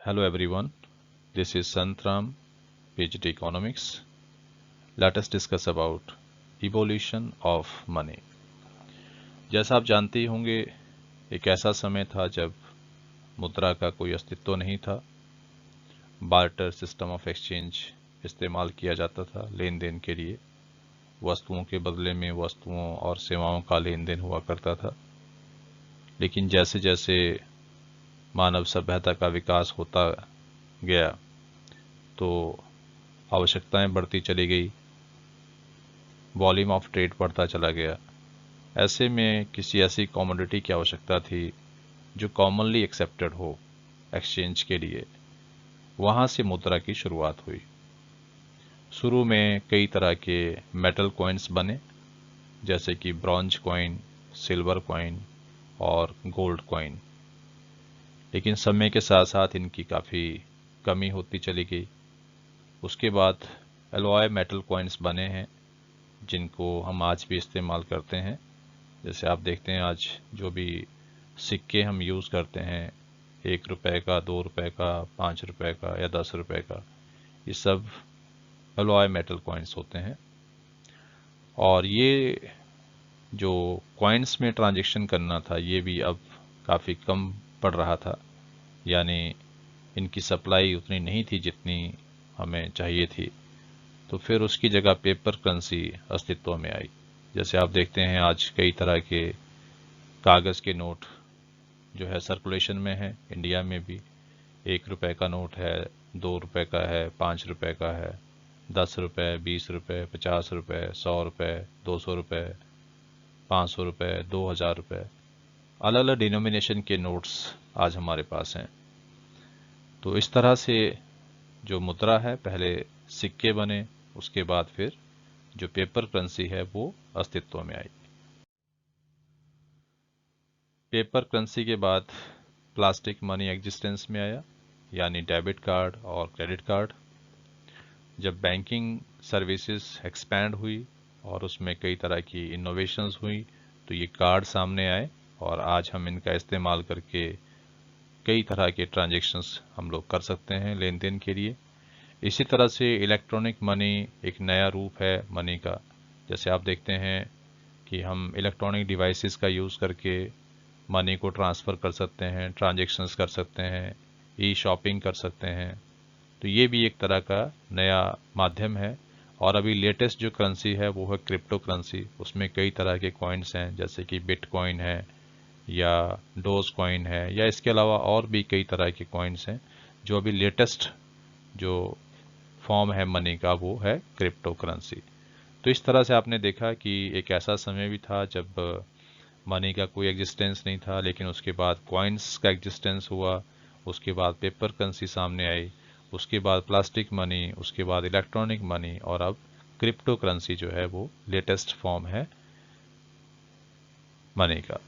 Hello everyone, this is Santram, PhD Economics. Let us discuss about evolution of money. जैसा आप जानते ही होंगे, एक ऐसा समय था जब मुद्रा का कोई अस्तित्व नहीं था। बार्टर सिस्टम ऑफ एक्सचेंज इस्तेमाल किया जाता था लेन देन के लिए। वस्तुओं के बदले में वस्तुओं और सेवाओं का लेन देन हुआ करता था। लेकिन जैसे जैसे मानव सभ्यता का विकास होता गया तो आवश्यकताएं बढ़ती चली गई, वॉल्यूम ऑफ ट्रेड बढ़ता चला गया। ऐसे में किसी ऐसी कमोडिटी की आवश्यकता थी जो कॉमनली एक्सेप्टेड हो एक्सचेंज के लिए। वहाँ से मुद्रा की शुरुआत हुई। शुरू में कई तरह के मेटल कॉइन्स बने, जैसे कि ब्रॉन्ज कॉइन, सिल्वर कॉइन और गोल्ड कॉइन। लेकिन समय के साथ साथ इनकी काफ़ी कमी होती चली गई। उसके बाद एलॉय मेटल कॉइन्स बने हैं जिनको हम आज भी इस्तेमाल करते हैं। जैसे आप देखते हैं आज जो भी सिक्के हम यूज़ करते हैं, 1 रुपए का, 2 रुपए का, 5 रुपए का या 10 रुपए का, ये सब एलॉय मेटल कॉइन्स होते हैं। और ये जो कॉइन्स में ट्रांजैक्शन करना था ये भी अब काफ़ी कम पड़ रहा था, यानी इनकी सप्लाई उतनी नहीं थी जितनी हमें चाहिए थी। तो फिर उसकी जगह पेपर करेंसी अस्तित्व में आई। जैसे आप देखते हैं आज कई तरह के कागज़ के नोट जो है सर्कुलेशन में है। इंडिया में भी 1 रुपए का नोट है, 2 रुपए का है, 5 रुपए का है, 10 रुपए, 20 रुपए, 50 रुपए, 100 रुपए, 200 रुपए, 500 रुपए, 2000 रुपए, अलग अलग डिनोमिनेशन के नोट्स आज हमारे पास हैं। तो इस तरह से जो मुद्रा है, पहले सिक्के बने, उसके बाद फिर जो पेपर करेंसी है वो अस्तित्व में आई। पेपर करेंसी के बाद प्लास्टिक मनी एग्जिस्टेंस में आया, यानी डेबिट कार्ड और क्रेडिट कार्ड। जब बैंकिंग सर्विसेज एक्सपैंड हुई और उसमें कई तरह की इनोवेशंस हुई तो ये कार्ड सामने आए और आज हम इनका इस्तेमाल करके कई तरह के ट्रांजैक्शंस हम लोग कर सकते हैं लेन देन के लिए। इसी तरह से इलेक्ट्रॉनिक मनी एक नया रूप है मनी का। जैसे आप देखते हैं कि हम इलेक्ट्रॉनिक डिवाइसेस का यूज़ करके मनी को ट्रांसफ़र कर सकते हैं, ट्रांजैक्शंस कर सकते हैं, ई शॉपिंग कर सकते हैं। तो ये भी एक तरह का नया माध्यम है। और अभी लेटेस्ट जो करेंसी है वो है क्रिप्टो करेंसी। उसमें कई तरह के कॉइन्स हैं, जैसे कि बिटकॉइन है या डोज कॉइन है या इसके अलावा और भी कई तरह के कॉइन्स हैं। जो अभी लेटेस्ट जो फॉर्म है मनी का वो है क्रिप्टो करेंसी। तो इस तरह से आपने देखा कि एक ऐसा समय भी था जब मनी का कोई एग्जिस्टेंस नहीं था, लेकिन उसके बाद कॉइन्स का एग्जिस्टेंस हुआ, उसके बाद पेपर करेंसी सामने आई, उसके बाद प्लास्टिक मनी, उसके बाद इलेक्ट्रॉनिक मनी और अब क्रिप्टो करेंसी जो है वो लेटेस्ट फॉर्म है मनी का।